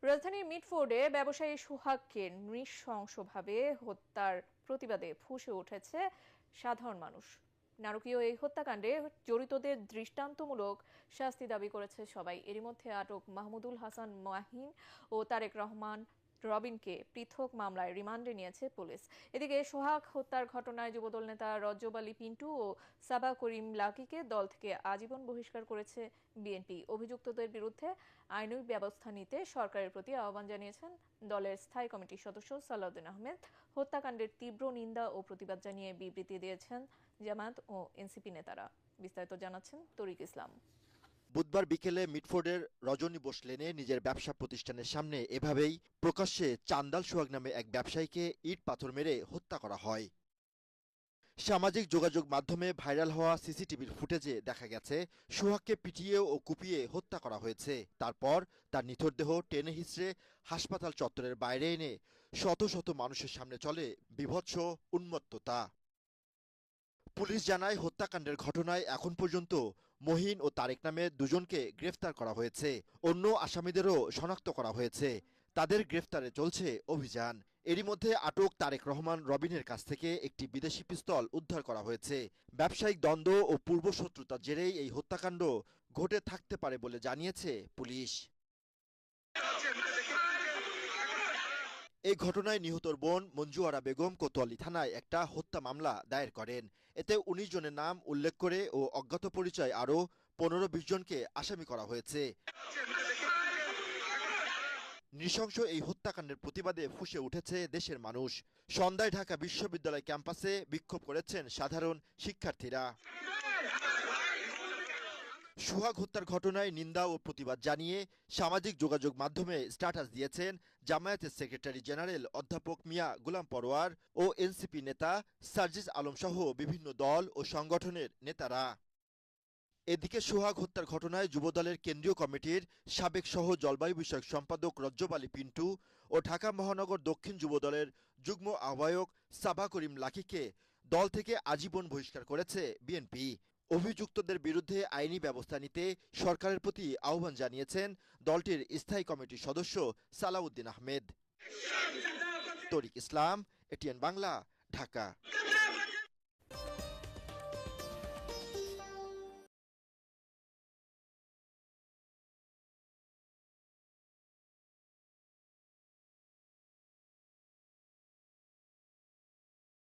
রাজধানীর মিটফোর্ডে ব্যবসায়ী সোহাগকে নৃশংসভাবে হত্যার প্রতিবাদে ফুঁসে উঠেছে সাধারণ মানুষ। নারকীয় এই হত্যাকাণ্ডে জড়িতদের দৃষ্টান্তমূলক শাস্তি দাবি করেছে সবাই। এরই মধ্যে আটক মাহমুদুল হাসান মাহিন ও তারেক রহমান রবিনকে পৃথক মামলায় রিমান্ডে নিয়েছে পুলিশ। এদিকে সোহাগ হত্যার ঘটনায় যুবদল নেতা রজব আলী পিন্টু ও সাবা করিম লাকিকে দল থেকে আজীবন বহিষ্কার করেছে বিএনপি। অভিযুক্তদের বিরুদ্ধে আইনি ব্যবস্থা নিতে সরকারের প্রতি আহ্বান জানিয়েছেন দলের স্থায়ী কমিটির সদস্য সালাউদ্দিন আহমেদ। হত্যাকাণ্ডের তীব্র নিন্দা ও প্রতিবাদ জানিয়ে বিবৃতি দিয়েছেন জামায়াত ও এনসিপি নেতারা। বিস্তারিত জানাচ্ছেন তরিক ইসলাম। বুধবার বিকেলে মিটফোর্ডের রজনী বোস লেনে নিজের ব্যবসা প্রতিষ্ঠানের সামনে এভাবেই প্রকাশ্যে চান্দাল সোহাগ নামে এক ব্যবসায়ীকে ইট পাথর মেরে হত্যা করা হয়। সামাজিক যোগাযোগ মাধ্যমে ভাইরাল হওয়া সিসিটিভির ফুটেজে দেখা গেছে সোহাগকে পিটিয়ে ও কুপিয়ে হত্যা করা হয়েছে। তারপর তার নিথর দেহ টেনে হিঁচড়ে হাসপাতাল চত্বরের বাইরে এনে শত শত মানুষের সামনে চলে বীভৎস উন্মত্ততা। পুলিশ জানায় হত্যাকাণ্ডের ঘটনায় এখন পর্যন্ত মহিন ও তারেক নামে দুজনকে গ্রেফতার করা হয়েছে। অন্য আসামিদেরও শনাক্ত করা হয়েছে। তাদের গ্রেফতারে চলছে অভিযান। এরই মধ্যে আটক তারেক রহমান রবিনের কাছ থেকে একটি বিদেশি পিস্তল উদ্ধার করা হয়েছে। ব্যবসায়িক দ্বন্দ্ব ও পূর্বশত্রুতার জেরেই এই হত্যাকাণ্ড ঘটে থাকতে পারে বলে জানিয়েছে পুলিশ। এই ঘটনায় নিহতর বোন মঞ্জু আরা বেগম কোতোয়ালি থানায় একটা হত্যা মামলা দায়ের করেন। এতে ১৯ জনের নাম উল্লেখ করে ও অজ্ঞাত পরিচয় আরও ১৫-২০ জনকে আসামি করা হয়েছে। নৃশংস এই হত্যাকাণ্ডের প্রতিবাদে ফুঁসে উঠেছে দেশের মানুষ। সন্ধ্যায় ঢাকা বিশ্ববিদ্যালয় ক্যাম্পাসে বিক্ষোভ করেছেন সাধারণ শিক্ষার্থীরা। সোহাগ হত্যার ঘটনায় নিন্দা ও প্রতিবাদ জানিয়ে সামাজিক যোগাযোগ মাধ্যমে স্ট্যাটাস দিয়েছেন জামায়াতের সেক্রেটারি জেনারেল অধ্যাপক মিয়া গোলাম পরোয়ার ও এনসিপি নেতা সার্জিস আলম সহ বিভিন্ন দল ও সংগঠনের নেতারা। এদিকে সোহাগ হত্যার ঘটনায় যুবদলের কেন্দ্রীয় কমিটির সাবেক সহ জলবায়ু বিষয়ক সম্পাদক রজব আলী পিন্টু ও ঢাকা মহানগর দক্ষিণ যুবদলের যুগ্ম আহ্বায়ক সাবা করিম লাকিকে দল থেকে আজীবন বহিষ্কার করেছে বিএনপি। অভিযুক্তদের বিরুদ্ধে আইনি ব্যবস্থা নিতে সরকারের প্রতি আহ্বান জানিয়েছেন দলটির স্থায়ী কমিটির সদস্য সালাউদ্দিন আহমেদ। তরিক ইসলাম, এটিএন বাংলা, ঢাকা।